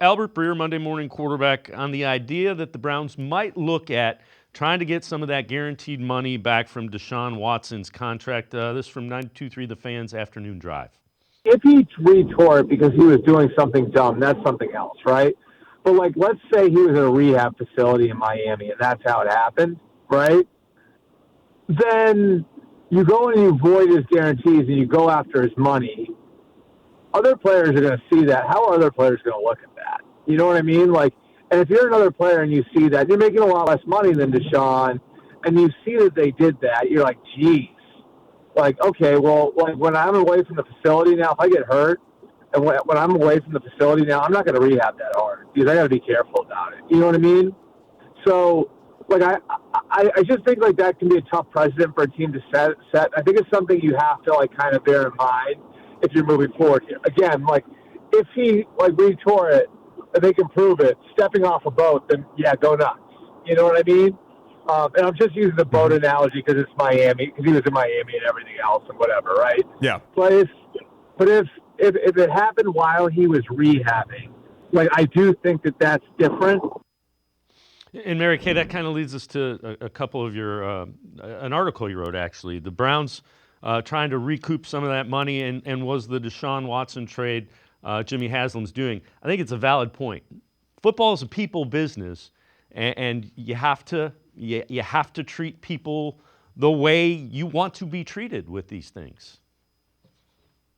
Albert Breer, Monday morning quarterback, on the idea that the Browns might look at trying to get some of that guaranteed money back from Deshaun Watson's contract. This from 92.3 The Fans afternoon drive. If he retore it because he was doing something dumb, that's something else, right? But, like, let's say he was in a rehab facility in Miami and that's how it happened, right? Then you go and you void his guarantees and you go after his money. Other players are going to see that. How are other players going to look at that? You know what I mean? Like, and if you're another player and you see that, you're making a lot less money than Deshaun, and you see that they did that, you're like, geez. Like, okay, well, like when I'm away from the facility now, if I get hurt, and when I'm away from the facility now, I'm not going to rehab that hard because I got to be careful about it. You know what I mean? So, like, I just think like that can be a tough precedent for a team to set. I think it's something you have to like kind of bear in mind if you're moving forward here. Again, like if he like retore it and they can prove it, stepping off a boat, then yeah, go nuts. You know what I mean? And I'm just using the boat analogy because it's Miami, because he was in Miami and everything else and whatever, right? Yeah. But if it happened while he was rehabbing, like I do think that that's different. And Mary Kay, that kind of leads us to a couple of your, an article you wrote actually. The Browns trying to recoup some of that money, and was the Deshaun Watson trade Jimmy Haslam's doing. I think it's a valid point. Football is a people business, and you have to treat people the way you want to be treated with these things.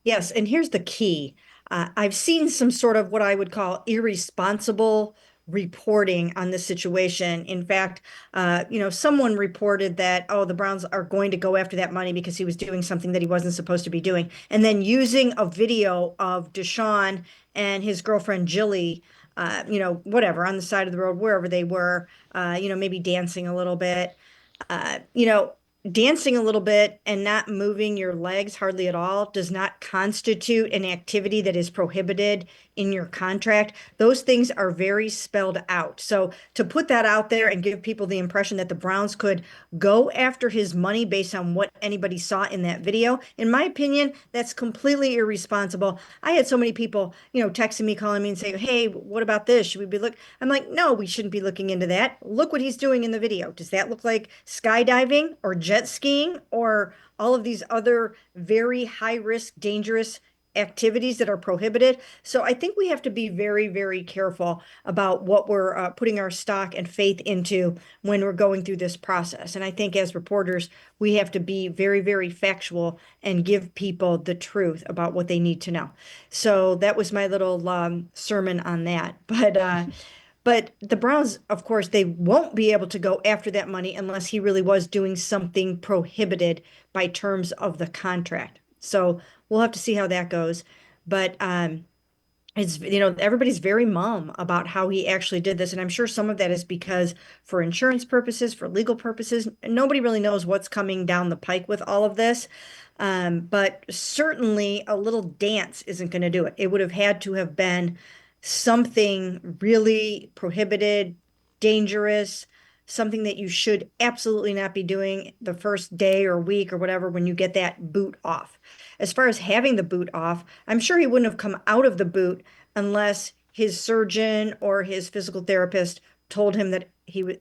Yes, and here's the key. I've seen some sort of what I would call irresponsible reporting on this situation. In fact, someone reported that, oh, the Browns are going to go after that money because he was doing something that he wasn't supposed to be doing. And then using a video of Deshaun and his girlfriend, Jilly, whatever, on the side of the road, wherever they were, maybe dancing a little bit, dancing a little bit and not moving your legs hardly at all does not constitute an activity that is prohibited in your contract. Those things are very spelled out. So to put that out there and give people the impression that the Browns could go after his money based on what anybody saw in that video, in my opinion, that's completely irresponsible. I had so many people, texting me, calling me and saying, hey, what about this? Should we be look? I'm like, no, we shouldn't be looking into that. Look what he's doing in the video. Does that look like skydiving or jet skiing or all of these other very high risk, dangerous activities that are prohibited? So I think we have to be very, very careful about what we're putting our stock and faith into when we're going through this process. And I think as reporters, we have to be very, very factual and give people the truth about what they need to know. So that was my little sermon on that. But the Browns, of course, they won't be able to go after that money unless he really was doing something prohibited by terms of the contract. So we'll have to see how that goes. But it's, everybody's very mum about how he actually did this. And I'm sure some of that is because for insurance purposes, for legal purposes, nobody really knows what's coming down the pike with all of this. But certainly a little dance isn't going to do it. It would have had to have been something really prohibited, dangerous, something that you should absolutely not be doing the first day or week or whatever when you get that boot off. As far as having the boot off, I'm sure he wouldn't have come out of the boot unless his surgeon or his physical therapist told him that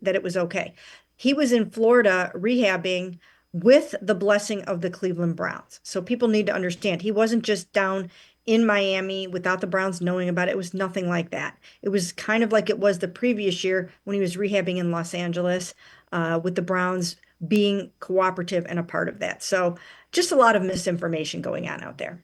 that it was okay. He was in Florida rehabbing with the blessing of the Cleveland Browns. So people need to understand he wasn't just down in Miami without the Browns knowing about it. It was nothing like that. It was kind of like it was the previous year when he was rehabbing in Los Angeles, with the Browns being cooperative and a part of that. So just a lot of misinformation going on out there.